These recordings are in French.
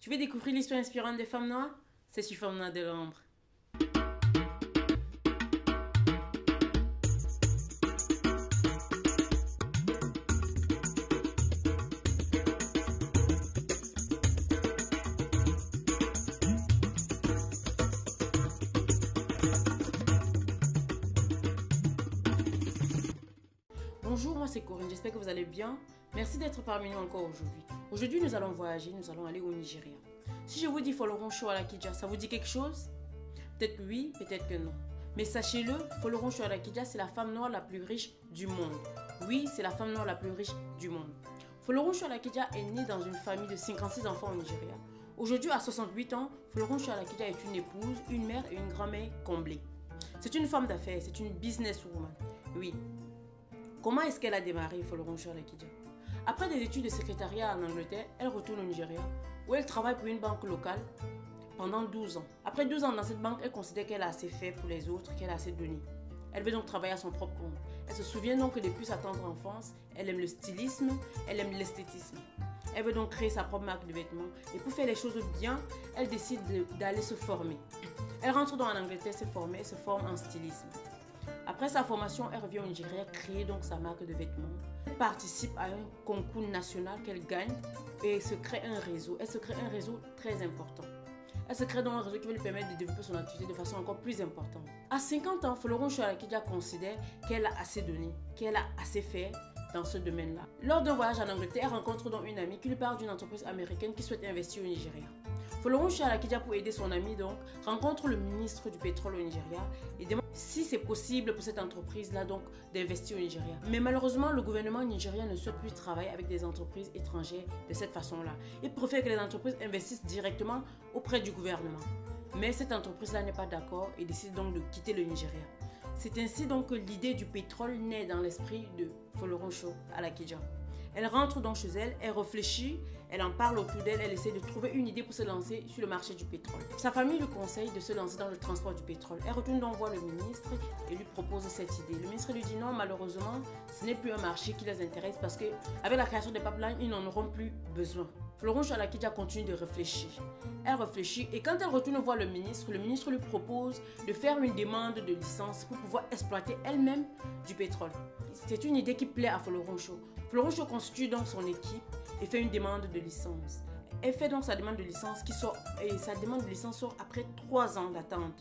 Tu veux découvrir l'histoire inspirante des femmes noires? C'est sur Femmes Noires de l'ombre. Bonjour, moi c'est Corinne, j'espère que vous allez bien. Merci d'être parmi nous encore aujourd'hui. Aujourd'hui, nous allons voyager, nous allons aller au Nigeria. Si je vous dis Folorunsho Alakija, ça vous dit quelque chose? Peut-être que oui, peut-être que non. Mais sachez-le, Folorunsho Alakija, c'est la femme noire la plus riche du monde. Oui, c'est la femme noire la plus riche du monde. Folorunsho Alakija est née dans une famille de 56 enfants au Nigeria. Aujourd'hui, à 68 ans, Folorunsho Alakija est une épouse, une mère et une grand-mère comblée. C'est une femme d'affaires, c'est une businesswoman. Oui. Comment est-ce qu'elle a démarré, Folorunsho Alakija? Après des études de secrétariat en Angleterre, elle retourne au Nigeria, où elle travaille pour une banque locale pendant 12 ans. Après 12 ans dans cette banque, elle considère qu'elle a assez fait pour les autres, qu'elle a assez donné. Elle veut donc travailler à son propre compte. Elle se souvient donc que depuis sa tendre enfance, elle aime le stylisme, elle aime l'esthétisme. Elle veut donc créer sa propre marque de vêtements. Et pour faire les choses bien, elle décide d'aller se former. Elle rentre donc en Angleterre se former, elle se forme en stylisme. Après sa formation, elle revient au Nigeria créer donc sa marque de vêtements. Elle participe à un concours national qu'elle gagne et se crée un réseau. Elle se crée un réseau très important. Elle se crée donc un réseau qui va lui permettre de développer son activité de façon encore plus importante. À 50 ans, Folorunsho Alakija considère qu'elle a assez donné, qu'elle a assez fait dans ce domaine-là. Lors d'un voyage en Angleterre, elle rencontre donc une amie qui lui parle d'une entreprise américaine qui souhaite investir au Nigeria. Folorunsho Alakija, pour aider son amie, donc, rencontre le ministre du pétrole au Nigeria et demande si c'est possible pour cette entreprise-là donc d'investir au Nigeria. Mais malheureusement, le gouvernement nigérien ne souhaite plus travailler avec des entreprises étrangères de cette façon-là. Il préfère que les entreprises investissent directement auprès du gouvernement. Mais cette entreprise-là n'est pas d'accord et décide donc de quitter le Nigeria. C'est ainsi donc que l'idée du pétrole naît dans l'esprit de Folorunsho Alakija. Elle rentre donc chez elle, elle réfléchit, elle en parle autour d'elle, elle essaie de trouver une idée pour se lancer sur le marché du pétrole. Sa famille lui conseille de se lancer dans le transport du pétrole. Elle retourne donc voir le ministre et lui propose cette idée. Le ministre lui dit non, malheureusement, ce n'est plus un marché qui les intéresse parce qu'avec la création des pipelines, ils n'en auront plus besoin. Folorunsho Alakija continue de réfléchir. Elle réfléchit et quand elle retourne voir le ministre lui propose de faire une demande de licence pour pouvoir exploiter elle-même du pétrole. C'est une idée qui plaît à Folorunsho. Folorunsho constitue donc son équipe et fait une demande de licence. Elle fait donc sa demande de licence qui sort et sa demande de licence sort après 3 ans d'attente.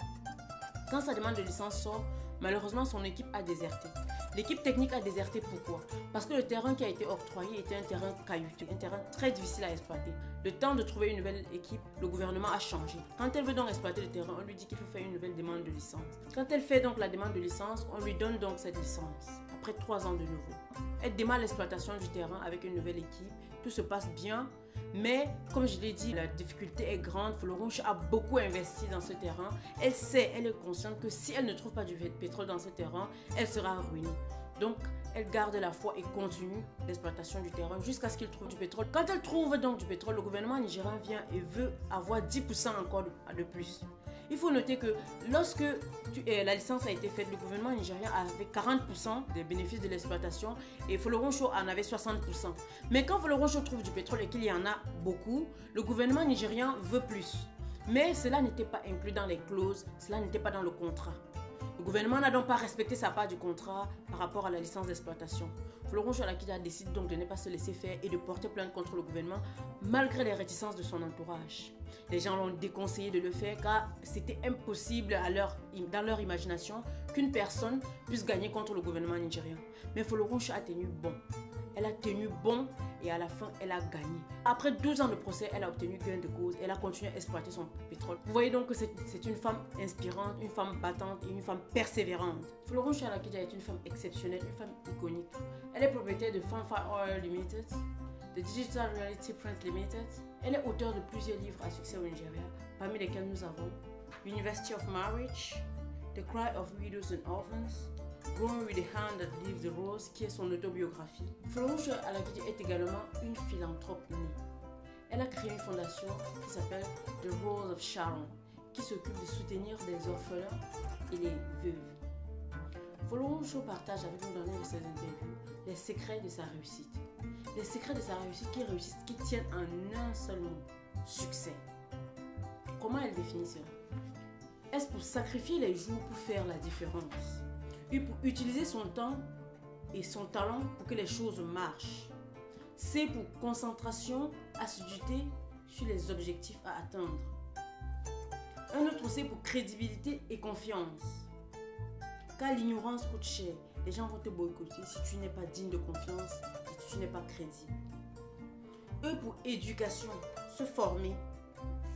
Quand sa demande de licence sort, malheureusement son équipe a déserté. L'équipe technique a déserté pourquoi? Parce que le terrain qui a été octroyé était un terrain caillouteux, un terrain très difficile à exploiter. Le temps de trouver une nouvelle équipe, le gouvernement a changé. Quand elle veut donc exploiter le terrain, on lui dit qu'il faut faire une nouvelle demande de licence. Quand elle fait donc la demande de licence, on lui donne donc cette licence, après 3 ans de nouveau. Elle démarre l'exploitation du terrain avec une nouvelle équipe, tout se passe bien. Mais, comme je l'ai dit, la difficulté est grande. Folorunsho a beaucoup investi dans ce terrain. Elle sait, elle est consciente que si elle ne trouve pas du pétrole dans ce terrain, elle sera ruinée. Donc, elle garde la foi et continue l'exploitation du terrain jusqu'à ce qu'il trouve du pétrole. Quand elle trouve donc du pétrole, le gouvernement nigérien vient et veut avoir 10% encore de plus. Il faut noter que lorsque la licence a été faite, le gouvernement nigérien avait 40% des bénéfices de l'exploitation et Folorunsho en avait 60%. Mais quand Folorunsho trouve du pétrole et qu'il y en a beaucoup, le gouvernement nigérien veut plus. Mais cela n'était pas inclus dans les clauses, cela n'était pas dans le contrat. Le gouvernement n'a donc pas respecté sa part du contrat par rapport à la licence d'exploitation. Folorunsho Alakija décide donc de ne pas se laisser faire et de porter plainte contre le gouvernement malgré les réticences de son entourage. Les gens l'ont déconseillé de le faire car c'était impossible dans leur imagination qu'une personne puisse gagner contre le gouvernement nigérien. Mais Folorunsho a tenu bon. Elle a tenu bon et à la fin, elle a gagné. Après 12 ans de procès, elle a obtenu gain de cause. Elle a continué à exploiter son pétrole. Vous voyez donc que c'est une femme inspirante, une femme battante et une femme persévérante. Folorunsho Alakija est une femme exceptionnelle, une femme iconique. Elle est propriétaire de Fanfare Oil Limited, de Digital Reality Print Limited. Elle est auteure de plusieurs livres à succès au Nigeria, parmi lesquels nous avons University of Marriage, The Cry of Widows and Orphans, Growing with the Hand That Leaves the Rose, qui est son autobiographie. Folorunsho Alakija est également une philanthrope née. Elle a créé une fondation qui s'appelle The Rose of Sharon, qui s'occupe de soutenir des orphelins et les veuves. Folorunsho partage avec nous dans une de ses interviews les secrets de sa réussite. Les secrets de sa réussite qui tiennent en un seul mot: succès. Comment elle définit cela? Est-ce pour sacrifier les jours pour faire la différence? Ou pour utiliser son temps et son talent pour que les choses marchent? C pour concentration, assiduité sur les objectifs à atteindre. Un autre C pour crédibilité et confiance. Car l'ignorance coûte cher. Les gens vont te boycotter si tu n'es pas digne de confiance et si tu n'es pas crédible. E pour éducation, se former.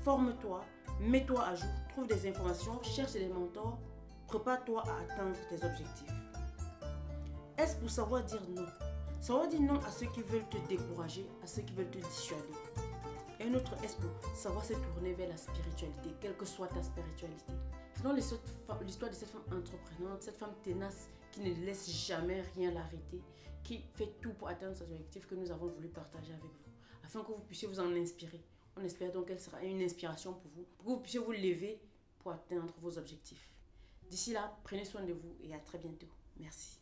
Forme-toi, mets-toi à jour, trouve des informations, cherche des mentors, prépare-toi à atteindre tes objectifs. S pour savoir dire non. Savoir dire non à ceux qui veulent te décourager, à ceux qui veulent te dissuader. Et un autre S pour savoir se tourner vers la spiritualité, quelle que soit ta spiritualité. Sinon, l'histoire de cette femme entreprenante, cette femme tenace qui ne laisse jamais rien l'arrêter, qui fait tout pour atteindre ses objectifs que nous avons voulu partager avec vous, afin que vous puissiez vous en inspirer. On espère donc qu'elle sera une inspiration pour vous, pour que vous puissiez vous lever pour atteindre vos objectifs. D'ici là, prenez soin de vous et à très bientôt. Merci.